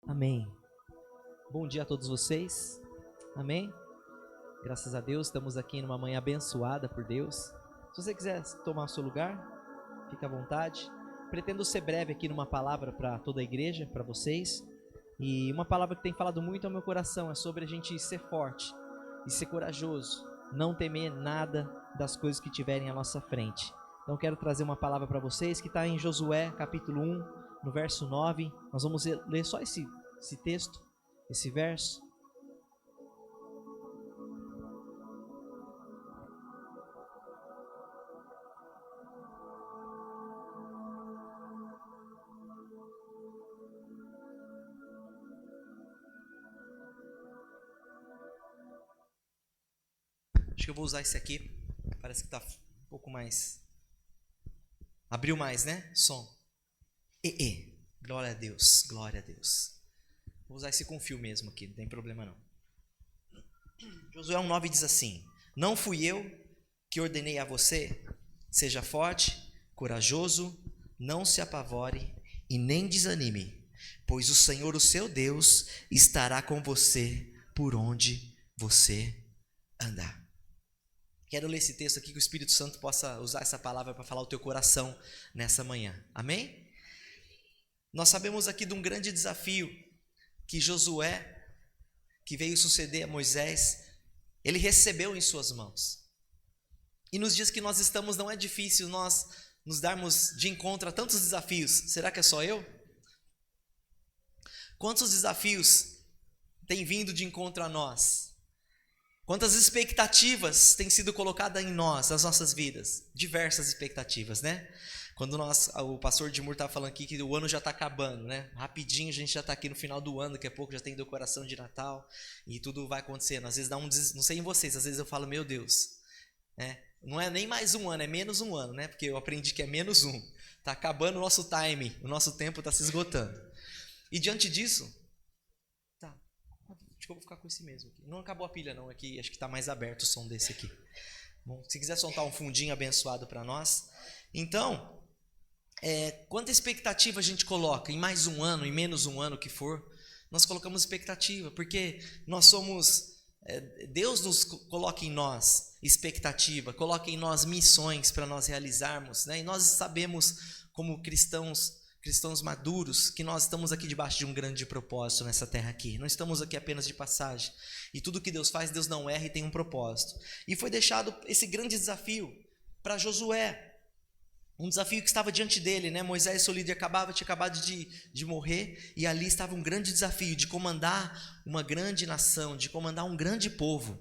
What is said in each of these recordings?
Amém. Bom dia a todos vocês. Amém. Graças a Deus, estamos aqui numa manhã abençoada por Deus. Se você quiser tomar o seu lugar, fique à vontade. Pretendo ser breve aqui numa palavra para toda a igreja, para vocês. E uma palavra que tem falado muito ao meu coração é sobre a gente ser forte e ser corajoso, não temer nada das coisas que tiverem à nossa frente. Então quero trazer uma palavra para vocês que está em Josué capítulo 1, no verso 9. Nós vamos ler só esse texto, esse verso. Acho que eu vou usar esse aqui. Parece que está um pouco mais... Abriu mais, né? Som. Glória a Deus, glória a Deus. Vou usar esse com fio mesmo aqui, não tem problema não. Josué 1,9 diz assim: Não fui eu que ordenei a você? Seja forte, corajoso, não se apavore e nem desanime, pois o Senhor, o seu Deus, estará com você por onde você andar. Quero ler esse texto aqui, que o Espírito Santo possa usar essa palavra para falar o teu coração nessa manhã. Amém? Nós sabemos aqui de um grande desafio que Josué, que veio suceder a Moisés, ele recebeu em suas mãos. E nos dias que nós estamos, não é difícil nós nos darmos de encontro a tantos desafios. Será que é só eu? Quantos desafios têm vindo de encontro a nós? Quantas expectativas têm sido colocadas em nós, nas nossas vidas? Diversas expectativas, né? Quando o pastor Dimur estava falando aqui que o ano já está acabando, né? Rapidinho a gente já está aqui no final do ano, daqui a pouco já tem decoração de Natal e tudo vai acontecendo. Às vezes dá não sei em vocês, às vezes eu falo, meu Deus, né? Não é nem mais um ano, é menos um ano, né? Porque eu aprendi que é menos um. Está acabando o nosso time, o nosso tempo está se esgotando. E diante disso, acho que eu vou ficar com esse mesmo aqui. Não acabou a pilha não, aqui acho que está mais aberto o som desse aqui. Bom, se quiser soltar um fundinho abençoado para nós. Então, quanta expectativa a gente coloca em mais um ano, em menos um ano que for, nós colocamos expectativa, porque nós somos... Deus nos coloca em nós expectativa, coloca em nós missões para nós realizarmos, né? E nós sabemos como cristãos maduros, que nós estamos aqui debaixo de um grande propósito nessa terra aqui. Não estamos aqui apenas de passagem. E tudo que Deus faz, Deus não erra e tem um propósito. E foi deixado esse grande desafio para Josué. Um desafio que estava diante dele, né? Moisés, seu líder, tinha acabado de morrer. E ali estava um grande desafio de comandar uma grande nação, de comandar um grande povo.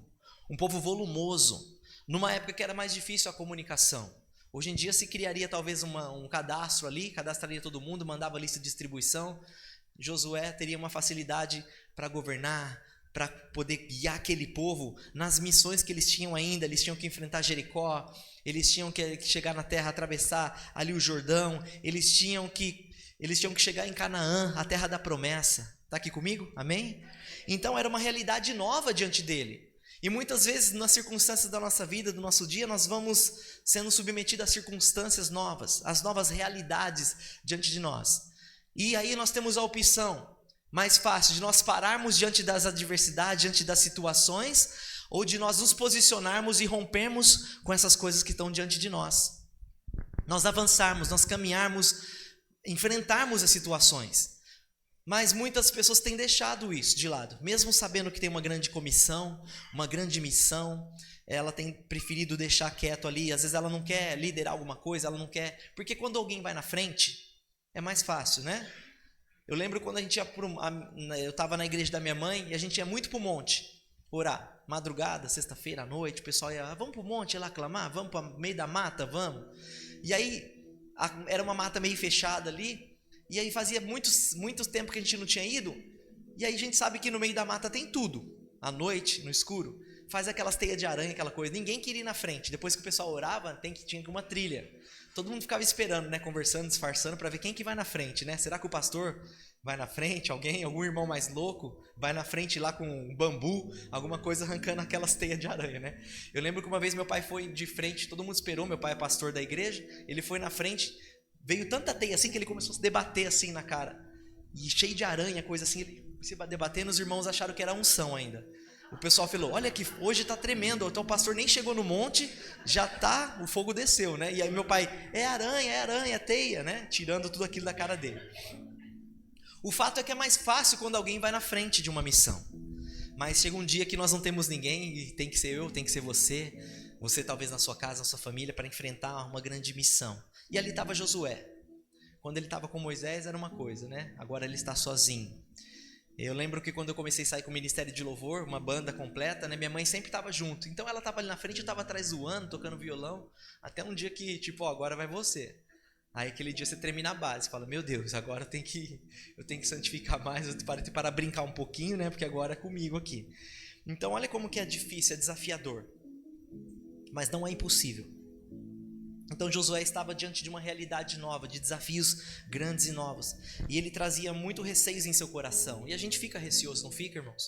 Um povo volumoso. Numa época que era mais difícil a comunicação. Hoje em dia se criaria talvez um cadastro ali, cadastraria todo mundo, mandava lista de distribuição. Josué teria uma facilidade para governar, para poder guiar aquele povo nas missões que eles tinham ainda. Eles tinham que enfrentar Jericó, eles tinham que chegar na terra, atravessar ali o Jordão, eles tinham que chegar em Canaã, a terra da promessa. Está aqui comigo? Amém? Então era uma realidade nova diante dele. E muitas vezes nas circunstâncias da nossa vida, do nosso dia, nós vamos sendo submetidos a circunstâncias novas, às novas realidades diante de nós. E aí nós temos a opção mais fácil de nós pararmos diante das adversidades, diante das situações, ou de nós nos posicionarmos e rompermos com essas coisas que estão diante de nós. Nós avançarmos, nós caminharmos, enfrentarmos as situações. Mas muitas pessoas têm deixado isso de lado, mesmo sabendo que tem uma grande comissão, uma grande missão, ela tem preferido deixar quieto ali. Às vezes ela não quer liderar alguma coisa, ela não quer, porque quando alguém vai na frente, é mais fácil, né? Eu lembro quando a gente ia eu estava na igreja da minha mãe e a gente ia muito para o monte orar, madrugada, sexta-feira à noite, o pessoal ia, vamos para o monte lá clamar, vamos para o meio da mata, vamos. E aí era uma mata meio fechada ali. E aí fazia muito tempo que a gente não tinha ido. E aí a gente sabe que no meio da mata tem tudo. À noite, no escuro, faz aquelas teias de aranha, aquela coisa. Ninguém queria ir na frente. Depois que o pessoal orava, tinha uma trilha. Todo mundo ficava esperando, né? Conversando, disfarçando, para ver quem que vai na frente, né? Será que o pastor vai na frente? Algum irmão mais louco vai na frente lá com um bambu, alguma coisa arrancando aquelas teias de aranha, né? Eu lembro que uma vez meu pai foi de frente, todo mundo esperou, meu pai é pastor da igreja, ele foi na frente. Veio tanta teia assim que ele começou a se debater assim na cara. e cheio de aranha, coisa assim, ele se debatendo, os irmãos acharam que era unção ainda. O pessoal falou, olha que hoje tá tremendo, então o pastor nem chegou no monte, já tá, o fogo desceu, né? E aí meu pai, é aranha, teia, né? Tirando tudo aquilo da cara dele. O fato é que é mais fácil quando alguém vai na frente de uma missão. Mas chega um dia que nós não temos ninguém, e tem que ser eu, tem que ser você talvez na sua casa, na sua família, para enfrentar uma grande missão. E ali estava Josué. Quando ele estava com Moisés era uma coisa, né? Agora ele está sozinho. Eu lembro que quando eu comecei a sair com o Ministério de Louvor, uma banda completa, né? Minha mãe sempre estava junto. Então ela estava ali na frente, eu estava atrás zoando, tocando violão. Até um dia que, tipo, ó, agora vai você. Aí aquele dia você termina a base, fala, meu Deus, agora eu tenho que santificar mais, eu tenho que parar brincar um pouquinho, né? Porque agora é comigo aqui. Então olha como que é difícil, é desafiador. Mas não é impossível. Então Josué estava diante de uma realidade nova, de desafios grandes e novos. E ele trazia muito receios em seu coração. E a gente fica receoso, não fica, irmãos?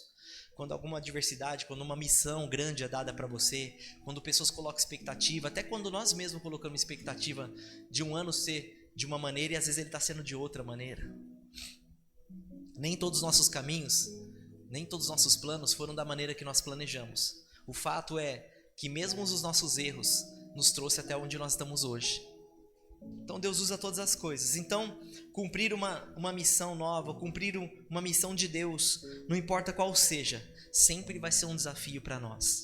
Quando alguma adversidade, quando uma missão grande é dada para você, quando pessoas colocam expectativa, até quando nós mesmos colocamos expectativa de um ano ser de uma maneira e às vezes ele está sendo de outra maneira. Nem todos os nossos caminhos, nem todos os nossos planos foram da maneira que nós planejamos. O fato é que mesmo os nossos erros nos trouxe até onde nós estamos hoje. Então Deus usa todas as coisas. Então cumprir uma missão nova, cumprir uma missão de Deus, não importa qual seja, sempre vai ser um desafio para nós.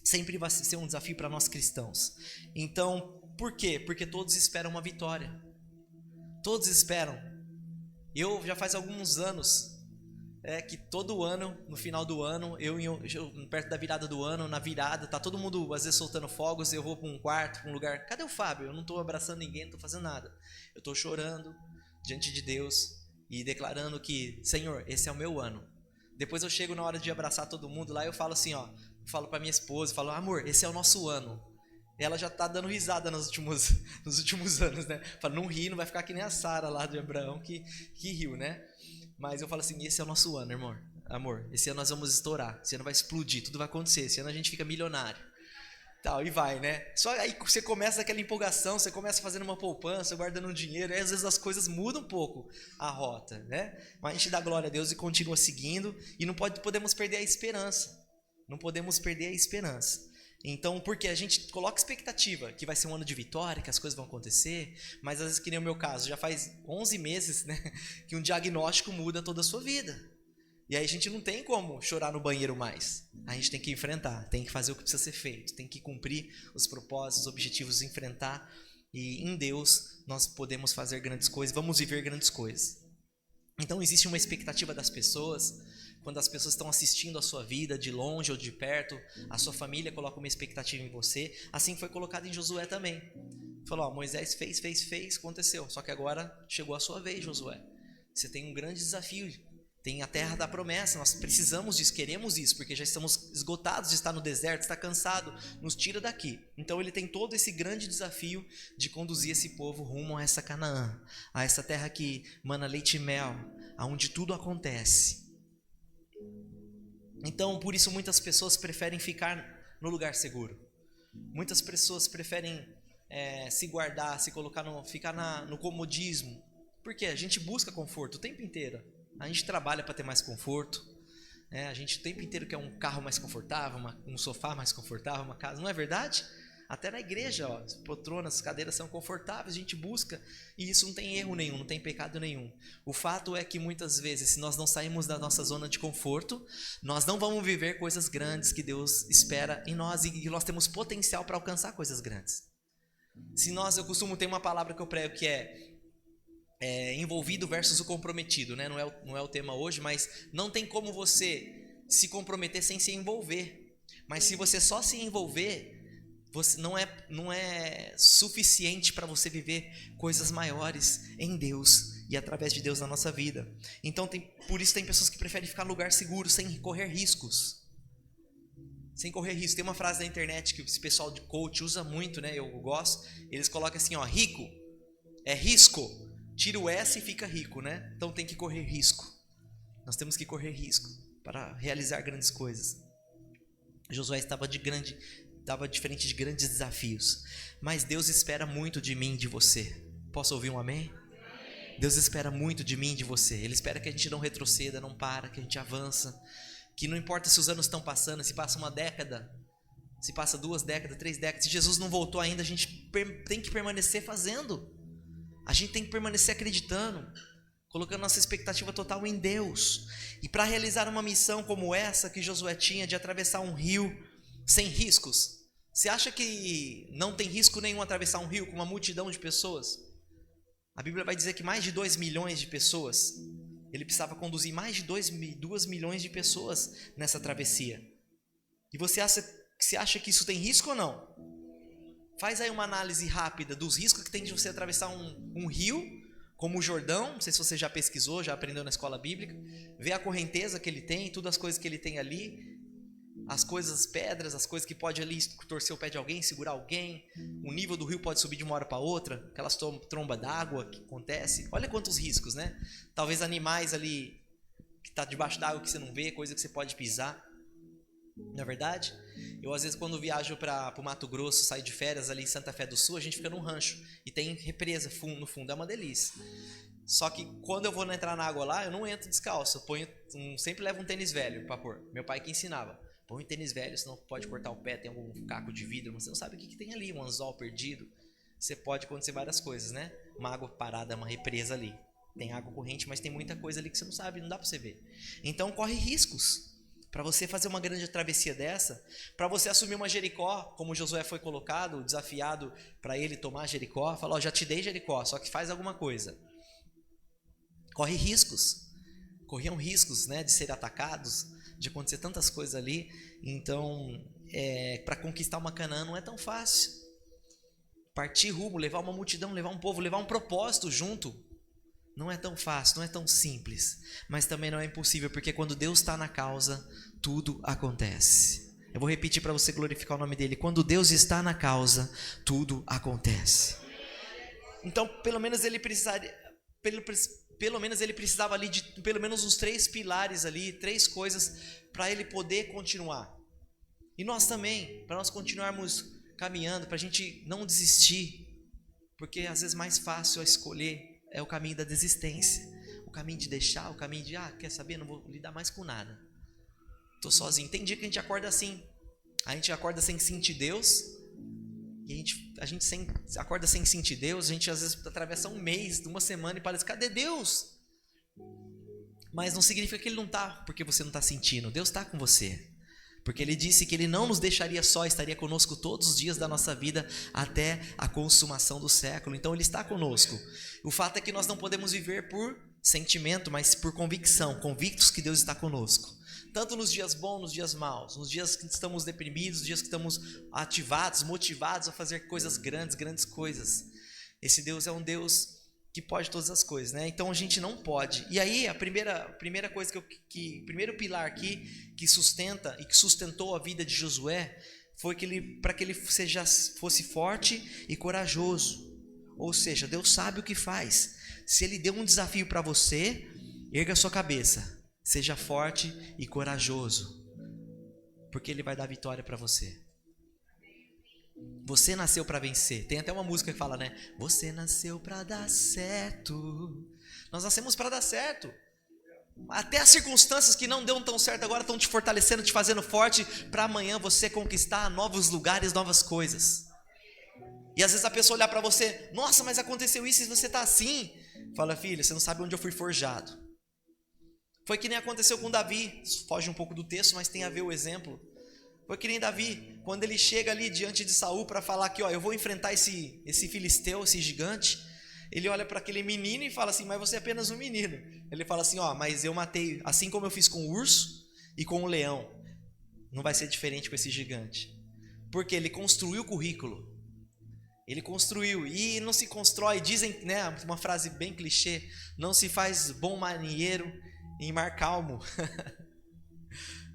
Sempre vai ser um desafio para nós cristãos. Então, por quê? Porque todos esperam uma vitória. Todos esperam. Eu já faz alguns anos que todo ano, no final do ano, eu perto da virada do ano, na virada, tá todo mundo às vezes soltando fogos, eu vou para um quarto, para um lugar, cadê o Fábio? Eu não estou abraçando ninguém, não estou fazendo nada. Eu estou chorando diante de Deus e declarando que, Senhor, esse é o meu ano. Depois eu chego na hora de abraçar todo mundo lá e eu falo assim, ó, eu falo para minha esposa, eu falo, amor, esse é o nosso ano. Ela já tá dando risada nos últimos anos, né? Fala, não ri, não vai ficar que nem a Sara lá de Abraão que riu, né? Mas eu falo assim, esse é o nosso ano, irmão. Amor, esse ano nós vamos estourar. Esse ano vai explodir, tudo vai acontecer. Esse ano a gente fica milionário. Tal, e vai, né? Só aí você começa aquela empolgação, você começa fazendo uma poupança, guardando um dinheiro, aí às vezes as coisas mudam um pouco a rota, né? Mas a gente dá glória a Deus e continua seguindo. E não podemos perder a esperança. Não podemos perder a esperança. Então, porque a gente coloca expectativa que vai ser um ano de vitória, que as coisas vão acontecer, mas às vezes, que nem o meu caso, já faz 11 meses, né, que um diagnóstico muda toda a sua vida. E aí a gente não tem como chorar no banheiro mais. A gente tem que enfrentar, tem que fazer o que precisa ser feito, tem que cumprir os propósitos, os objetivos, enfrentar. E em Deus nós podemos fazer grandes coisas, vamos viver grandes coisas. Então existe uma expectativa das pessoas. Quando as pessoas estão assistindo a sua vida, de longe ou de perto, a sua família coloca uma expectativa em você. Assim foi colocado em Josué também. Falou, ó, Moisés fez, aconteceu. Só que agora chegou a sua vez, Josué. Você tem um grande desafio. Tem a terra da promessa, nós precisamos disso, queremos isso, porque já estamos esgotados de estar no deserto, está cansado, nos tira daqui. Então ele tem todo esse grande desafio de conduzir esse povo rumo a essa Canaã, a essa terra que mana leite e mel, aonde tudo acontece. Então, por isso muitas pessoas preferem ficar no lugar seguro. Muitas pessoas preferem se guardar, se colocar ficar no comodismo. Porque a gente busca conforto o tempo inteiro. A gente trabalha para ter mais conforto. A gente o tempo inteiro quer um carro mais confortável, um sofá mais confortável, uma casa. Não é verdade? Até na igreja, ó, as poltronas, as cadeiras são confortáveis, a gente busca, e isso não tem erro nenhum, não tem pecado nenhum. O fato é que muitas vezes, se nós não sairmos da nossa zona de conforto, nós não vamos viver coisas grandes que Deus espera em nós, e nós temos potencial para alcançar coisas grandes. Eu costumo ter uma palavra que eu prego que é envolvido versus o comprometido, né? Não é o tema hoje, mas não tem como você se comprometer sem se envolver. Mas se você só se envolver, não é suficiente para você viver coisas maiores em Deus e através de Deus na nossa vida. Então por isso tem pessoas que preferem ficar no lugar seguro sem correr riscos. Sem correr risco. Tem uma frase na internet que esse pessoal de coach usa muito, né? Eu gosto. Eles colocam assim, ó, rico é risco. Tira o S e fica rico, né? Então tem que correr risco. Nós temos que correr risco para realizar grandes coisas. Josué estava diferente de grandes desafios. Mas Deus espera muito de mim e de você. Posso ouvir um amém? Deus espera muito de mim e de você. Ele espera que a gente não retroceda, não para, que a gente avança. Que não importa se os anos estão passando, se passa uma década, se passa 2 décadas, 3 décadas, se Jesus não voltou ainda, a gente tem que permanecer fazendo. A gente tem que permanecer acreditando, colocando nossa expectativa total em Deus. E para realizar uma missão como essa que Josué tinha, de atravessar um rio sem riscos, você acha que não tem risco nenhum atravessar um rio com uma multidão de pessoas? A Bíblia vai dizer que mais de 2 milhões de pessoas, ele precisava conduzir mais de 2 milhões de pessoas nessa travessia. E você acha que isso tem risco ou não? Faz aí uma análise rápida dos riscos que tem de você atravessar um rio, como o Jordão. Não sei se você já pesquisou, já aprendeu na escola bíblica. Vê a correnteza que ele tem, todas as coisas que ele tem ali. As coisas, as pedras, as coisas que pode ali torcer o pé de alguém, segurar alguém. O nível do rio pode subir de uma hora para outra. Aquelas trombas d'água que acontece. Olha quantos riscos, né? Talvez animais ali que tá debaixo d'água que você não vê, coisa que você pode pisar. Não é verdade? Eu às vezes quando viajo para o Mato Grosso, saio de férias ali em Santa Fé do Sul, a gente fica num rancho e tem represa no fundo, é uma delícia. Só que quando eu vou entrar na água lá, eu não entro descalço, sempre levo um tênis velho para pôr. Meu pai que ensinava. Põe um tênis velho, senão pode cortar o pé, tem algum caco de vidro, você não sabe o que tem ali, um anzol perdido. Você pode acontecer várias coisas, né? Uma água parada, uma represa ali. Tem água corrente, mas tem muita coisa ali que você não sabe, não dá para você ver. Então corre riscos. Para você fazer uma grande travessia dessa, para você assumir uma Jericó, como Josué foi colocado, desafiado para ele tomar Jericó, falou, já te dei Jericó, só que faz alguma coisa. Corre riscos. Corriam riscos, né, de ser atacados, de acontecer tantas coisas ali. Então, para conquistar uma Canaã não é tão fácil. Partir rumo, levar uma multidão, levar um povo, levar um propósito junto, não é tão fácil, não é tão simples. Mas também não é impossível, porque quando Deus está na causa, tudo acontece. Eu vou repetir para você glorificar o nome dele. Quando Deus está na causa, tudo acontece. Então, pelo menos ele precisaria... Pelo menos ele precisava ali de pelo menos uns 3 pilares ali, 3 coisas para ele poder continuar. E nós também, para nós continuarmos caminhando, para a gente não desistir, porque às vezes mais fácil a escolher é o caminho da desistência, o caminho de deixar, o caminho de, quer saber, não vou lidar mais com nada, estou sozinho. Tem dia que a gente acorda assim, a gente acorda sem sentir Deus, e a gente acorda sem sentir Deus, a gente às vezes atravessa um mês, uma semana e parece, cadê Deus? Mas não significa que Ele não está, porque você não está sentindo. Deus está com você, porque Ele disse que Ele não nos deixaria só, estaria conosco todos os dias da nossa vida até a consumação do século. Então Ele está conosco. O fato é que nós não podemos viver por sentimento, mas por convicção, convictos que Deus está conosco. Tanto nos dias bons, nos dias maus, nos dias que estamos deprimidos, nos dias que estamos ativados, motivados a fazer coisas grandes coisas. Esse Deus é um Deus que pode todas as coisas, né? Então a gente não pode. E aí a primeira coisa primeiro pilar aqui que sustenta e que sustentou a vida de Josué foi para que ele fosse forte e corajoso. Ou seja, Deus sabe o que faz. Se Ele deu um desafio para você, erga a sua cabeça. Seja forte e corajoso, porque Ele vai dar vitória para você. Você nasceu para vencer. Tem até uma música que fala, né? Você nasceu para dar certo. Nós nascemos para dar certo. Até as circunstâncias que não deu tão certo agora estão te fortalecendo, te fazendo forte para amanhã você conquistar novos lugares, novas coisas. E às vezes a pessoa olhar para você, nossa, mas aconteceu isso e você está assim. Fala, filha, você não sabe onde eu fui forjado. Foi que nem aconteceu com Davi, foge um pouco do texto, mas tem a ver o exemplo. Foi que nem Davi, quando ele chega ali diante de Saul para falar que, eu vou enfrentar esse filisteu, esse gigante. Ele olha para aquele menino e fala assim, mas você é apenas um menino. Ele fala assim, mas eu matei, assim como eu fiz com o urso e com o leão, não vai ser diferente com esse gigante. Porque ele construiu o currículo. Ele construiu, e não se constrói, dizem, né, uma frase bem clichê, não se faz bom marinheiro em mar calmo.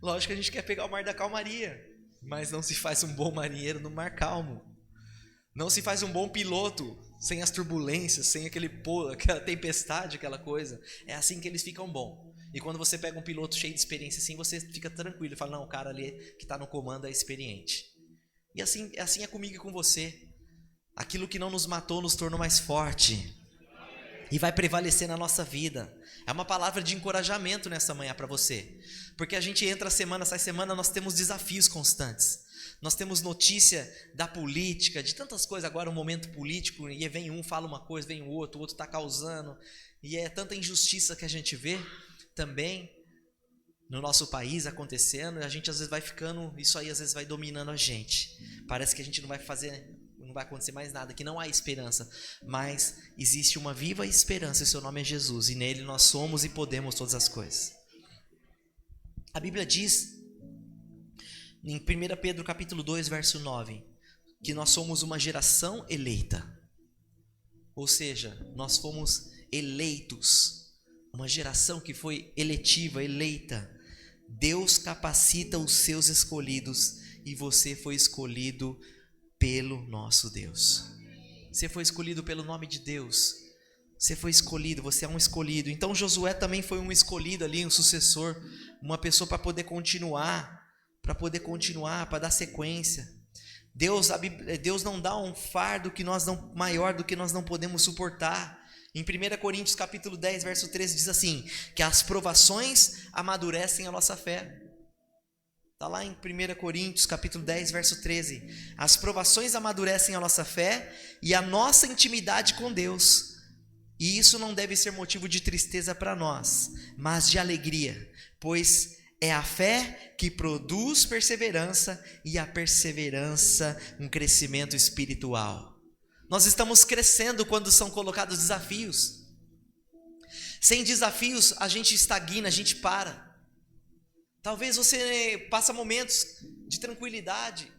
Lógico que a gente quer pegar o mar da calmaria, mas não se faz um bom marinheiro no mar calmo. Não se faz um bom piloto sem as turbulências, sem aquela tempestade, aquela coisa. É assim que eles ficam bons. E quando você pega um piloto cheio de experiência assim, você fica tranquilo e fala, não, o cara ali que está no comando é experiente. E assim é comigo e com você. Aquilo que não nos matou nos tornou mais forte. e vai prevalecer na nossa vida. É uma palavra de encorajamento nessa manhã para você, porque a gente entra semana, sai semana, nós temos desafios constantes. Nós temos notícia da política, de tantas coisas agora, um momento político, e vem um, fala uma coisa, vem o outro está causando, e é tanta injustiça que a gente vê também no nosso país acontecendo, e a gente às vezes vai ficando, isso aí às vezes vai dominando a gente. Parece que a gente não vai acontecer mais nada, que não há esperança, mas existe uma viva esperança, e seu nome é Jesus, e nele nós somos e podemos todas as coisas. A Bíblia diz em 1 Pedro capítulo 2, verso 9, que nós somos uma geração eleita. Ou seja, nós fomos eleitos, uma geração que foi eletiva, eleita. Deus capacita os seus escolhidos e você foi escolhido pelo nosso Deus. Você foi escolhido pelo nome de Deus. Você foi escolhido, você é um escolhido. Então Josué também foi um escolhido ali, um sucessor, uma pessoa para poder continuar, para dar sequência. Deus não dá um fardo maior do que nós não podemos suportar. Em 1 Coríntios capítulo 10, verso 13 diz assim, que as provações amadurecem a nossa fé. Está lá em 1 Coríntios capítulo 10, verso 13. As provações amadurecem a nossa fé e a nossa intimidade com Deus. E isso não deve ser motivo de tristeza para nós, mas de alegria, pois é a fé que produz perseverança e a perseverança um crescimento espiritual. Nós estamos crescendo quando são colocados desafios. Sem desafios a gente estagna, a gente para. Talvez você passe momentos de tranquilidade,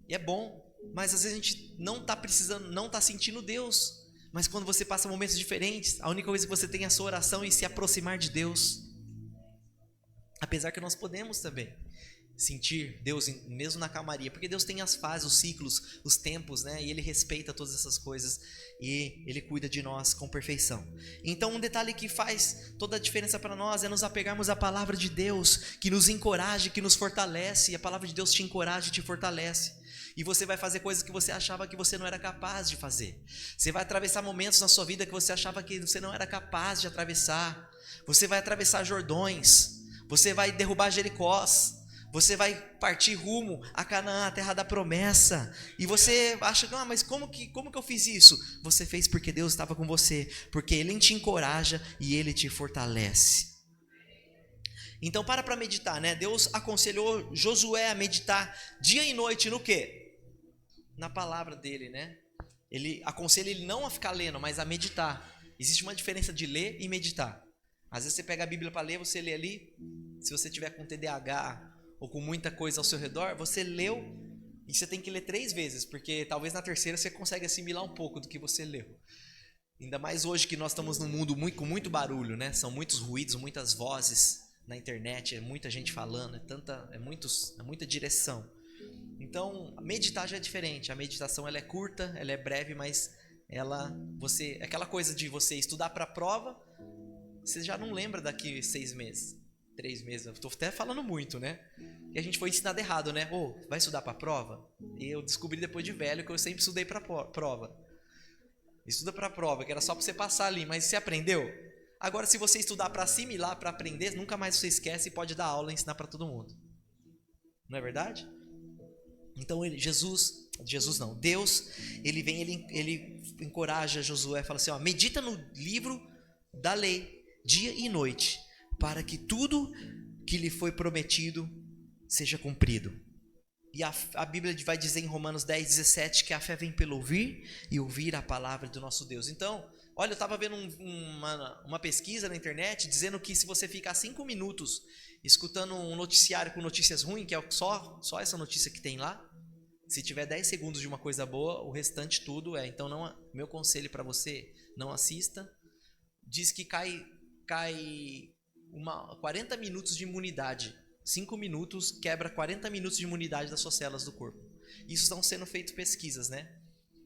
e é bom, mas às vezes a gente não está precisando, não está sentindo Deus. Mas quando você passa momentos diferentes, a única coisa que você tem é a sua oração e se aproximar de Deus. Apesar que nós podemos também sentir Deus mesmo na calmaria, porque Deus tem as fases, os ciclos, os tempos, né? E Ele respeita todas essas coisas e Ele cuida de nós com perfeição. Então um detalhe que faz toda a diferença para nós é nos apegarmos à palavra de Deus, que nos encoraja, que nos fortalece. E a palavra de Deus te encoraja e te fortalece. E você vai fazer coisas que você achava que você não era capaz de fazer. Você vai atravessar momentos na sua vida que você achava que você não era capaz de atravessar. Você vai atravessar Jordões. Você vai derrubar Jericós. Você vai partir rumo a Canaã, a terra da promessa. E você acha, não, mas como que eu fiz isso? Você fez porque Deus estava com você. Porque Ele te encoraja e Ele te fortalece. Então para meditar, né? Deus aconselhou Josué a meditar dia e noite no quê? Na palavra dele, né? Ele aconselha ele não a ficar lendo, mas a meditar. Existe uma diferença de ler e meditar. Às vezes você pega a Bíblia para ler, você lê ali. Se você tiver com TDAH ou com muita coisa ao seu redor, você leu e você tem que ler 3 vezes, porque talvez na terceira você consegue assimilar um pouco do que você leu. Ainda mais hoje que nós estamos num mundo com muito barulho, né? São muitos ruídos, muitas vozes na internet, é muita gente falando, é muita direção. Então, meditar já é diferente. A meditação ela é curta, ela é breve, mas aquela coisa de você estudar para a prova, você já não lembra daqui 6 meses, 3 meses. Eu estou até falando muito, né? E a gente foi ensinado errado, né? Vai estudar para a prova? E eu descobri depois de velho que eu sempre estudei para a prova. Estuda para a prova, que era só para você passar ali, mas você aprendeu? Agora, se você estudar para assimilar, para aprender, nunca mais você esquece e pode dar aula e ensinar para todo mundo. Não é verdade? Então Deus, ele encoraja Josué, fala assim, medita no livro da lei, dia e noite, para que tudo que lhe foi prometido seja cumprido. E a Bíblia vai dizer em Romanos 10, 17, que a fé vem pelo ouvir e ouvir a palavra do nosso Deus. Então, olha, eu estava vendo uma pesquisa na internet dizendo que se você ficar 5 minutos escutando um noticiário com notícias ruins, que é só essa notícia que tem lá, se tiver 10 segundos de uma coisa boa, o restante tudo é. Então, meu conselho para você, não assista. Diz que cai 40 minutos de imunidade. 5 minutos quebra 40 minutos de imunidade das suas células do corpo. Isso estão sendo feitas pesquisas, né?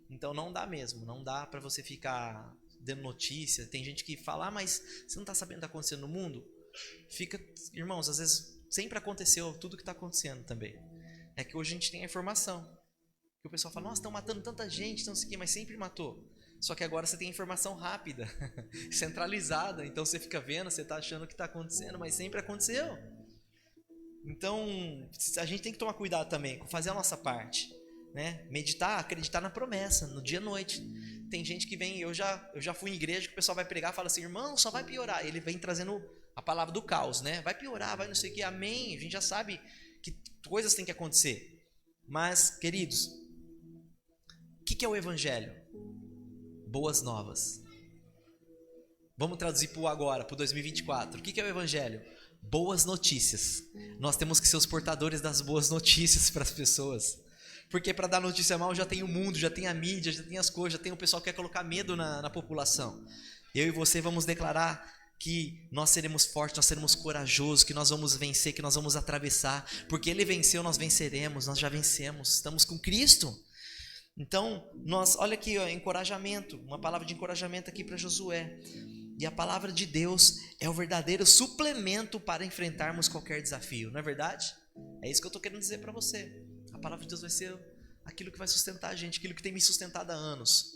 Então não dá mesmo, não dá para você ficar dando notícia. Tem gente que fala, mas você não está sabendo o que está acontecendo no mundo? Irmãos, às vezes sempre aconteceu tudo que está acontecendo também. É que hoje a gente tem a informação. Que o pessoal fala, nossa, estão matando tanta gente, não sei o quê, mas sempre matou. Só que agora você tem informação rápida, centralizada, então você fica vendo, você está achando que está acontecendo, mas sempre aconteceu. Então, a gente tem que tomar cuidado também com fazer a nossa parte, né? Meditar, acreditar na promessa, no dia e noite. Tem gente que vem, eu já fui em igreja que o pessoal vai pregar e fala assim, irmão, só vai piorar. Ele vem trazendo a palavra do caos, né? Vai piorar, vai não sei o que, amém. A gente já sabe que coisas têm que acontecer. Mas, queridos, o que é o evangelho? Boas novas. Vamos traduzir para o agora, para o 2024. O que é o evangelho? Boas notícias. Nós temos que ser os portadores das boas notícias para as pessoas. Porque para dar notícia mal já tem o mundo, já tem a mídia, já tem as coisas, já tem o pessoal que quer colocar medo na população. Eu e você vamos declarar que nós seremos fortes, nós seremos corajosos, que nós vamos vencer, que nós vamos atravessar. Porque Ele venceu, nós venceremos, nós já vencemos. Estamos com Cristo. Então, olha aqui, ó, encorajamento, uma palavra de encorajamento aqui para Josué. E a palavra de Deus é o verdadeiro suplemento para enfrentarmos qualquer desafio, não é verdade? É isso que eu estou querendo dizer para você. A palavra de Deus vai ser aquilo que vai sustentar a gente, aquilo que tem me sustentado há anos.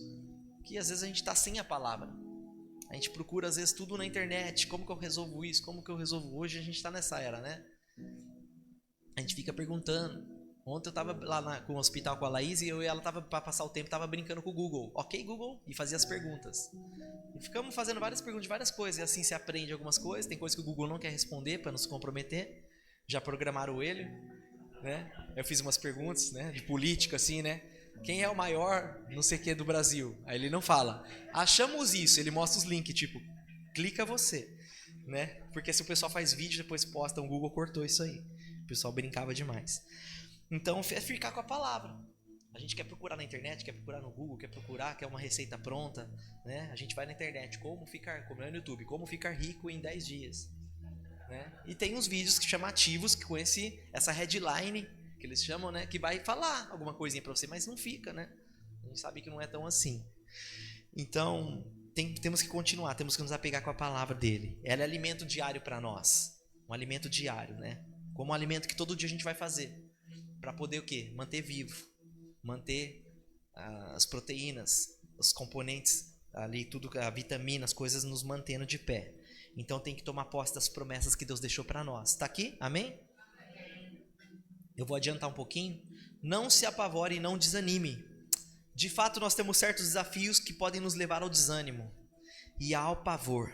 Que às vezes a gente está sem a palavra. A gente procura às vezes tudo na internet, como que eu resolvo isso, como que eu resolvo hoje, a gente está nessa era, né? A gente fica perguntando. Ontem eu estava lá com o hospital com a Laís e ela estava, para passar o tempo, estava brincando com o Google. Ok, Google? E fazia as perguntas. E ficamos fazendo várias perguntas de várias coisas. E assim você aprende algumas coisas. Tem coisas que o Google não quer responder para não se comprometer. Já programaram ele, né? Eu fiz umas perguntas, né, de política, assim, né? Quem é o maior não sei o que do Brasil? Aí ele não fala. Achamos isso. Ele mostra os links, tipo, clica você, né? Porque se o pessoal faz vídeo depois posta, o Google cortou isso aí. O pessoal brincava demais. Então, é ficar com a palavra. A gente quer procurar na internet, quer procurar no Google, quer uma receita pronta, né? A gente vai na internet, como é no YouTube, como ficar rico em 10 dias. Né? E tem uns vídeos chamativos com essa headline, que eles chamam, né? Que vai falar alguma coisinha pra você, mas não fica, né? A gente sabe que não é tão assim. Então, temos que continuar, temos que nos apegar com a palavra dele. Ela é alimento diário para nós. Um alimento diário, né? Como um alimento que todo dia a gente vai fazer. Para poder o quê? Manter vivo. Manter as proteínas, os componentes ali, tudo, a vitamina, as coisas nos mantendo de pé. Então tem que tomar posse das promessas que Deus deixou para nós. Está aqui? Amém? Eu vou adiantar um pouquinho. Não se apavore e não desanime. De fato, nós temos certos desafios que podem nos levar ao desânimo e ao pavor.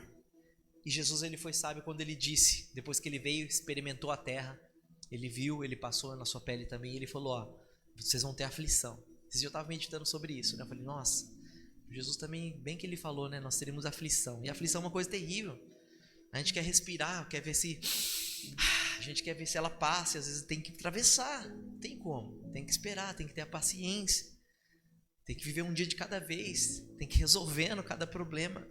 E Jesus, ele foi sábio quando ele disse, depois que ele veio, experimentou a terra, ele viu, ele passou na sua pele também, e ele falou, ó, vocês vão ter aflição. Esses dias eu estava meditando sobre isso, né? Eu falei, nossa, Jesus também, bem que ele falou, né? Nós teremos aflição. E aflição é uma coisa terrível. A gente quer respirar, quer ver se... A gente quer ver se ela passa, às vezes tem que atravessar. Não tem como. Tem que esperar, tem que ter a paciência. Tem que viver um dia de cada vez. Tem que ir resolvendo cada problema.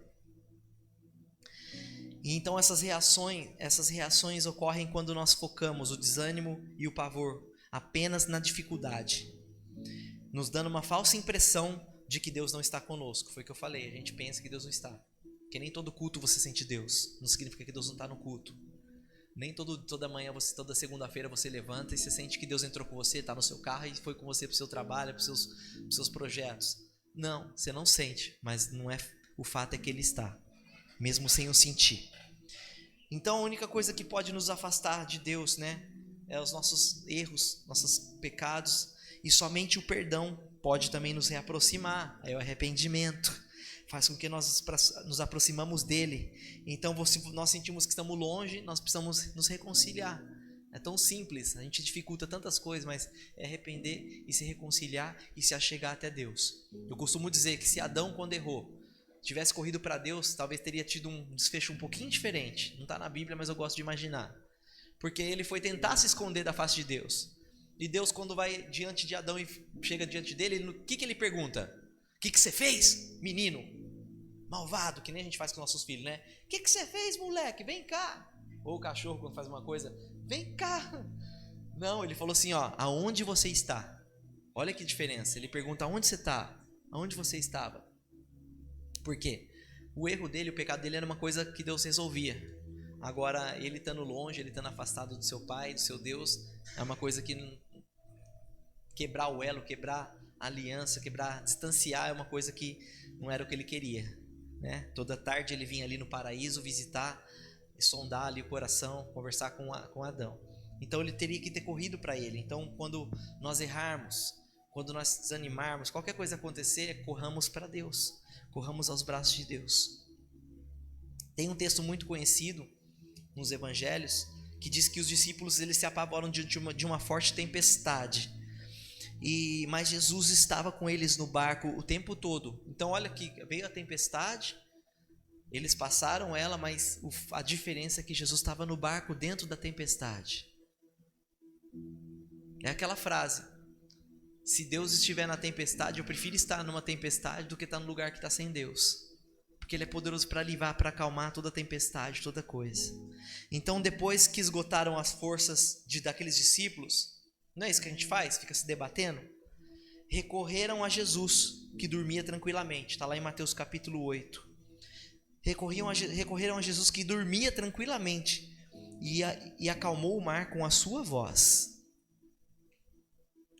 E então essas reações ocorrem quando nós focamos o desânimo e o pavor apenas na dificuldade, nos dando uma falsa impressão de que Deus não está conosco. Foi o que eu falei, a gente pensa que Deus não está. Porque nem todo culto você sente Deus, não significa que Deus não está no culto. Nem toda manhã, toda segunda-feira você levanta e você sente que Deus entrou com você, está no seu carro e foi com você para o seu trabalho, para os seus projetos. Não, você não sente, mas não é, o fato é que Ele está, mesmo sem o sentir. Então a única coisa que pode nos afastar de Deus, né, é os nossos erros, nossos pecados, e somente o perdão pode também nos reaproximar. É o arrependimento, faz com que nós nos aproximamos dele. Então se nós sentimos que estamos longe, nós precisamos nos reconciliar. É tão simples, a gente dificulta tantas coisas, mas é arrepender e se reconciliar e se achegar até Deus. Eu costumo dizer que se Adão, quando errou, tivesse corrido para Deus, talvez teria tido um desfecho um pouquinho diferente. Não está na Bíblia, mas eu gosto de imaginar. Porque ele foi tentar se esconder da face de Deus. E Deus, quando vai diante de Adão e chega diante dele, o que ele pergunta? O que você fez, menino? Malvado, que nem a gente faz com nossos filhos, né? O que você fez, moleque? Vem cá. Ou o cachorro, quando faz uma coisa, vem cá. Não, ele falou assim, ó, aonde você está? Olha que diferença. Ele pergunta, aonde você está? Aonde você estava? Por quê? O erro dele, o pecado dele era uma coisa que Deus resolvia. Agora, ele estando longe, ele estando afastado do seu pai, do seu Deus, é uma coisa que quebrar o elo, quebrar a aliança, quebrar, distanciar é uma coisa que não era o que ele queria, né? Toda tarde ele vinha ali no paraíso visitar, sondar ali o coração, conversar com Adão. Então ele teria que ter corrido para ele. Então quando nós errarmos, quando nós desanimarmos, qualquer coisa acontecer, corramos para Deus, corramos aos braços de Deus. Tem um texto muito conhecido nos evangelhos que diz que os discípulos eles se apavoram de uma forte tempestade. Mas Jesus estava com eles no barco o tempo todo. Então olha que veio a tempestade, eles passaram ela, mas a diferença é que Jesus estava no barco dentro da tempestade. É aquela frase: se Deus estiver na tempestade, eu prefiro estar numa tempestade do que estar no lugar que está sem Deus. Porque Ele é poderoso para livrar, para acalmar toda tempestade, toda coisa. Então depois que esgotaram as forças daqueles discípulos, não é isso que a gente faz? Fica se debatendo? Recorreram a Jesus, que dormia tranquilamente. Está lá em Mateus capítulo 8. Recorreram a Jesus que dormia tranquilamente e acalmou o mar com a sua voz.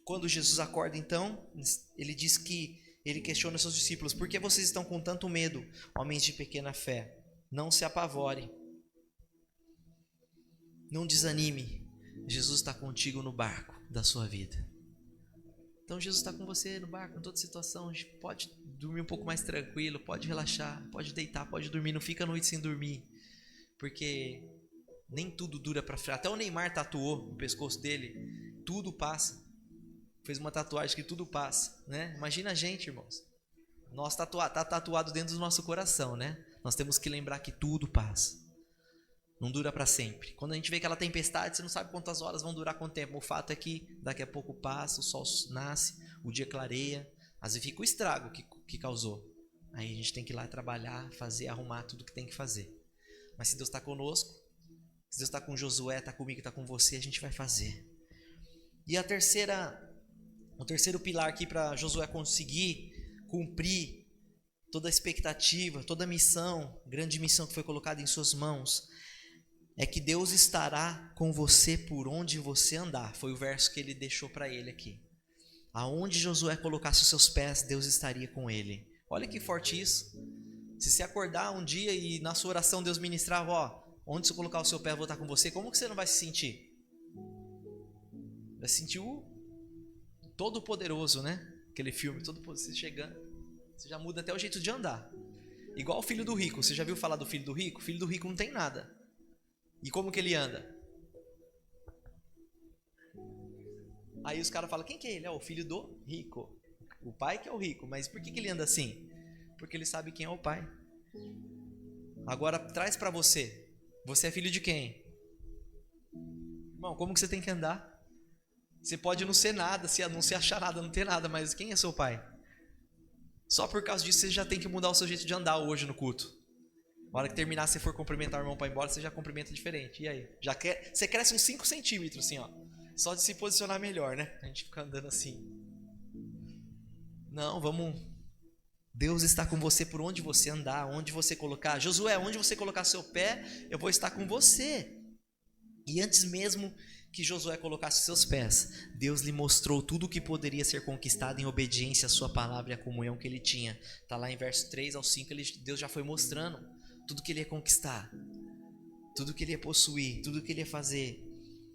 Quando Jesus acorda, então, ele diz que ele questiona seus discípulos: por que vocês estão com tanto medo, homens de pequena fé? Não se apavorem, não desanime. Jesus está contigo no barco da sua vida. Então Jesus está com você no barco, em toda situação. A gente pode dormir um pouco mais tranquilo, pode relaxar, pode deitar, pode dormir. Não fica a noite sem dormir, porque nem tudo dura para frente. Até o Neymar tatuou no pescoço dele: tudo passa. Fez uma tatuagem que tudo passa, né? Imagina a gente, irmãos. Nós tá tatuado dentro do nosso coração, né? Nós temos que lembrar que tudo passa. Não dura para sempre. Quando a gente vê aquela tempestade, você não sabe quantas horas vão durar, quanto tempo. O fato é que daqui a pouco passa, o sol nasce, o dia clareia. Às vezes fica o estrago que causou. Aí a gente tem que ir lá trabalhar, fazer, arrumar tudo que tem que fazer. Mas se Deus está conosco, se Deus está com Josué, está comigo, está com você, a gente vai fazer. E o terceiro pilar aqui para Josué conseguir cumprir toda a expectativa, toda a missão, grande missão que foi colocada em suas mãos, é que Deus estará com você por onde você andar. Foi o verso que ele deixou para ele aqui. Aonde Josué colocasse os seus pés, Deus estaria com ele. Olha que forte isso. Se você acordar um dia e na sua oração Deus ministrar: onde você colocar o seu pé eu vou estar com você, como que você não vai se sentir? Vai sentir o Todo-Poderoso, né? Aquele filme, você chegando, você já muda até o jeito de andar. Igual o filho do rico. Você já viu falar do filho do rico? O filho do rico não tem nada. E como que ele anda? Aí os caras falam: quem que é ele? É o filho do rico. O pai que é o rico. Mas por que ele anda assim? Porque ele sabe quem é o pai. Agora traz para você. Você é filho de quem? Irmão, como que você tem que andar? Você pode não ser nada, não se achar nada, não ter nada, mas quem é seu pai? Só por causa disso você já tem que mudar o seu jeito de andar hoje no culto. Na hora que terminar, se for cumprimentar o irmão para ir embora, você já cumprimenta diferente. E aí? Você cresce uns 5 centímetros assim, só de se posicionar melhor, né? A gente fica andando assim. Não, vamos. Deus está com você por onde você andar, onde você colocar. Josué, onde você colocar seu pé, eu vou estar com você. E antes mesmo que Josué colocasse seus pés, Deus lhe mostrou tudo o que poderia ser conquistado em obediência à sua palavra e à comunhão que ele tinha. Está lá em verso 3 ao 5, Deus já foi mostrando tudo que ele ia conquistar, tudo que ele ia possuir, tudo que ele ia fazer.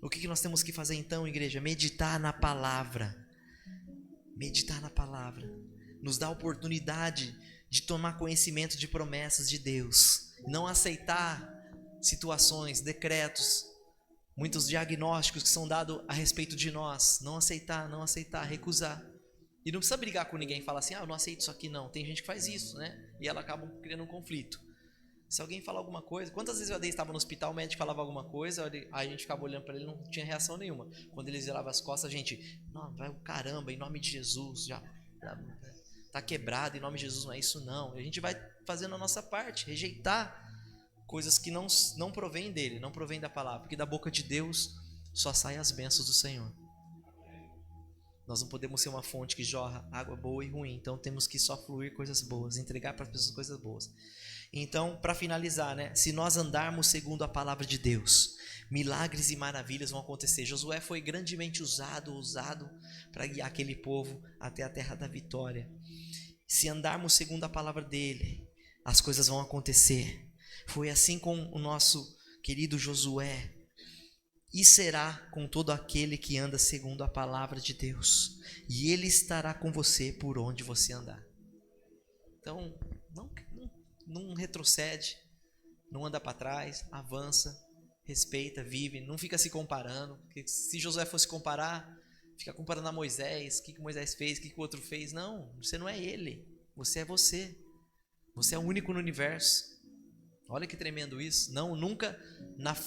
O que nós temos que fazer então, igreja? Meditar na palavra. Meditar na palavra. Nos dá a oportunidade de tomar conhecimento de promessas de Deus. Não aceitar situações, decretos, muitos diagnósticos que são dados a respeito de nós. Não aceitar, recusar. E não precisa brigar com ninguém e falar assim: eu não aceito isso aqui não. Tem gente que faz isso, né? E ela acaba criando um conflito. Se alguém falar alguma coisa... Quantas vezes eu estava no hospital, o médico falava alguma coisa, aí a gente ficava olhando para ele, não tinha reação nenhuma. Quando ele virava as costas, a gente... Não, vai o caramba, em nome de Jesus, já tá quebrado, em nome de Jesus, não é isso não. E a gente vai fazendo a nossa parte, rejeitar coisas que não provém dele, não provém da palavra. Porque da boca de Deus só saem as bênçãos do Senhor. Nós não podemos ser uma fonte que jorra água boa e ruim. Então temos que só fluir coisas boas, entregar para as pessoas coisas boas. Então, para finalizar, né? Se nós andarmos segundo a palavra de Deus, milagres e maravilhas vão acontecer. Josué foi grandemente usado para guiar aquele povo até a terra da vitória. Se andarmos segundo a palavra dele, as coisas vão acontecer. Foi assim com o nosso querido Josué. E será com todo aquele que anda segundo a palavra de Deus. E ele estará com você por onde você andar. Então, não retrocede, não anda para trás, avança, respeita, vive, não fica se comparando. Porque se Josué fosse comparar, fica comparando a Moisés, o que Moisés fez, o que o outro fez. Não, você não é ele, você é você. Você é o único no universo. Olha que tremendo isso. Não, nunca,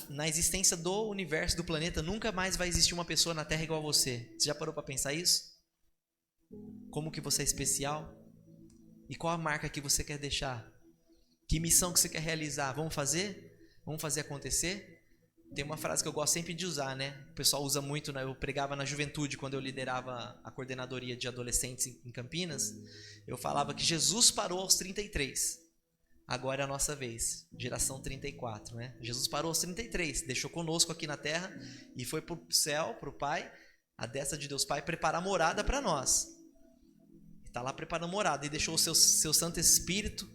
na existência do universo, do planeta, nunca mais vai existir uma pessoa na Terra igual a você. Você já parou para pensar isso? Como que você é especial? E qual a marca que você quer deixar? Que missão que você quer realizar? Vamos fazer? Vamos fazer acontecer? Tem uma frase que eu gosto sempre de usar, né? O pessoal usa muito, né? Eu pregava na juventude quando eu liderava a coordenadoria de adolescentes em Campinas. Eu falava que Jesus parou aos 33. Agora é a nossa vez, geração 34, né? Jesus parou aos 33, deixou conosco aqui na terra e foi para o céu, para o Pai, a destra de Deus Pai, preparar morada para nós. Está lá preparando morada e deixou o seu Santo Espírito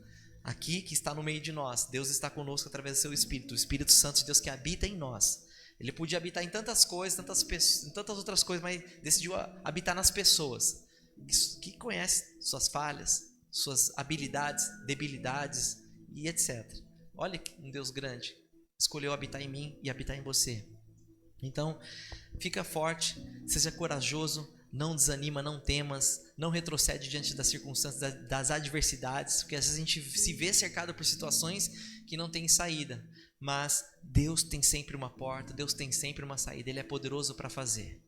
aqui, que está no meio de nós. Deus está conosco através do seu Espírito, o Espírito Santo de Deus que habita em nós. Ele podia habitar em tantas coisas, em tantas outras coisas, mas decidiu habitar nas pessoas, que conhecem suas falhas, suas habilidades, debilidades e etc. Olha que um Deus grande escolheu habitar em mim e habitar em você. Então, fica forte, seja corajoso, não desanima, não temas, não retrocede diante das circunstâncias, das adversidades, porque às vezes a gente se vê cercado por situações que não tem saída, mas Deus tem sempre uma porta, Deus tem sempre uma saída, Ele é poderoso para fazer.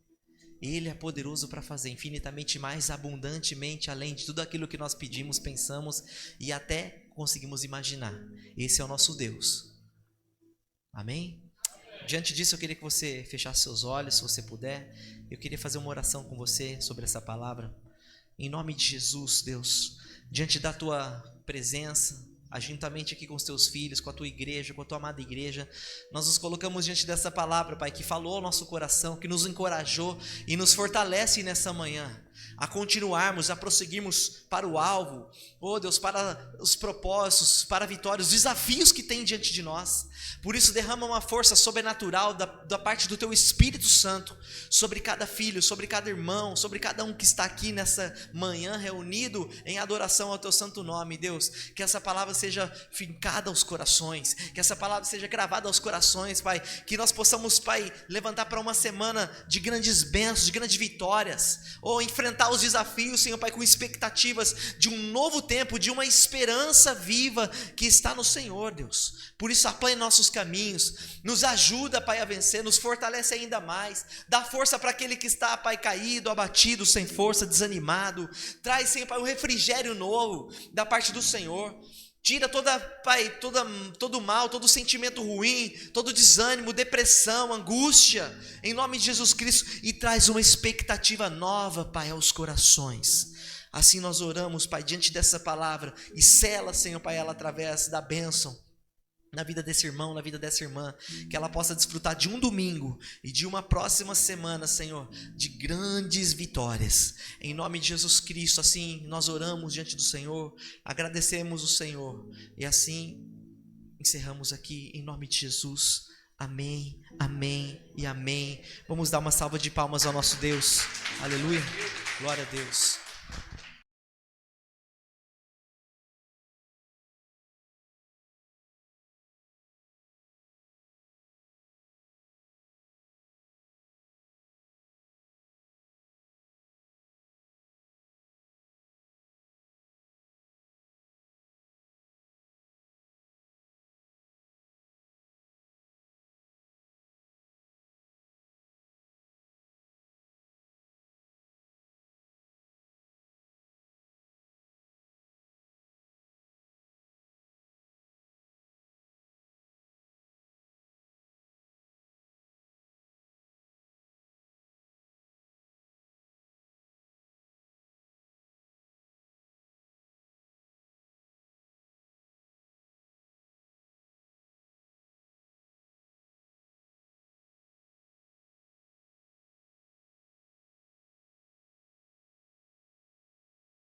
Ele é poderoso para fazer infinitamente mais abundantemente, além de tudo aquilo que nós pedimos, pensamos e até conseguimos imaginar. Esse é o nosso Deus. Amém? Diante disso, eu queria que você fechasse seus olhos, se você puder. Eu queria fazer uma oração com você sobre essa palavra. Em nome de Jesus, Deus, diante da Tua presença, juntamente aqui com os Teus filhos, com a Tua igreja, com a Tua amada igreja, nós nos colocamos diante dessa palavra, Pai, que falou ao nosso coração, que nos encorajou e nos fortalece nessa manhã, a continuarmos, a prosseguirmos para o alvo, Deus, para os propósitos, para a vitória, os desafios que tem diante de nós. Por isso derrama uma força sobrenatural da parte do Teu Espírito Santo sobre cada filho, sobre cada irmão, sobre cada um que está aqui nessa manhã reunido em adoração ao Teu santo nome, Deus. Que essa palavra seja fincada aos corações, que essa palavra seja gravada aos corações, Pai, que nós possamos, Pai, levantar para uma semana de grandes bênçãos, de grandes vitórias, enfrentar os desafios, Senhor Pai, com expectativas de um novo tempo, de uma esperança viva que está no Senhor, Deus. Por isso aplane nossos caminhos, nos ajuda, Pai, a vencer, nos fortalece ainda mais, dá força para aquele que está, Pai, caído, abatido, sem força, desanimado. Traz, Senhor Pai, um refrigério novo da parte do Senhor. Tira todo mal, todo sentimento ruim, todo desânimo, depressão, angústia, em nome de Jesus Cristo, e traz uma expectativa nova, Pai, aos corações. Assim nós oramos, Pai, diante dessa palavra, e sela, Senhor, Pai, ela através da bênção na vida desse irmão, na vida dessa irmã, que ela possa desfrutar de um domingo e de uma próxima semana, Senhor, de grandes vitórias, em nome de Jesus Cristo. Assim nós oramos diante do Senhor, agradecemos o Senhor, e assim encerramos aqui, em nome de Jesus. Amém, amém e amém. Vamos dar uma salva de palmas ao nosso Deus. Aleluia, glória a Deus.